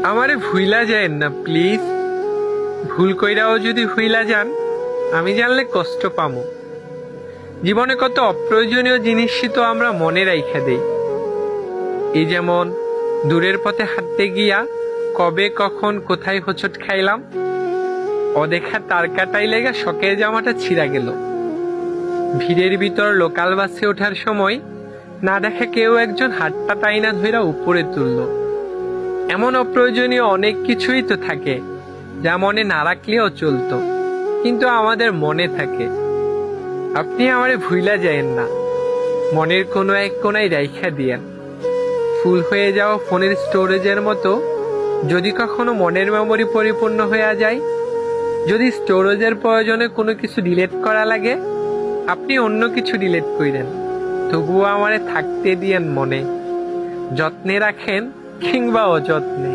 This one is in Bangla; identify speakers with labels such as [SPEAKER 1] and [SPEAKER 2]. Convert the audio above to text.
[SPEAKER 1] আমারে ভুইলা যায়েন না প্লিজ। ভুল কইরাও যদি ভুইলা যান, আমি জানলে কষ্ট পামো। জীবনে কত অপ্রয়োজনীয় জিনিসই তো আমরা মনে রাইখা দেই। এই যেমন দূরের পথে হাঁটতে গিয়া কবে কখন কোথায় হোঁচট খাইলাম, অদেখা তার কাটাই লেগা শখের জামাটা ছিঁড়া গেল। ভিড়ের ভিতর লোকাল বাসে ওঠার সময় না দেখা কেউ একজন হাতটা টাইনা ধইরা উপরে তুলল। এমন অপ্রয়োজনীয় অনেক কিছুই তো থাকে যা মনে না রাখলেও চলতো, কিন্তু আমাদের মনে থাকে। আপনি আমারে ভুইলা যায়েন না, মনের কোনো এক কোনায় রাইখা দিয়েন। ফুল হয়ে যাওয়া ফোনের স্টোরেজের মতো যদি কখনো মনের মেমোরি পরিপূর্ণ হয়ে যায়, যদি স্টোরেজের প্রয়োজনে কোনো কিছু ডিলিট করা লাগে, আপনি অন্য কিছু ডিলিট কইরেন, তবুও আমারে থাকতে দিয়েন মনে। যত্নে রাখেন কিংবা অযত্নে।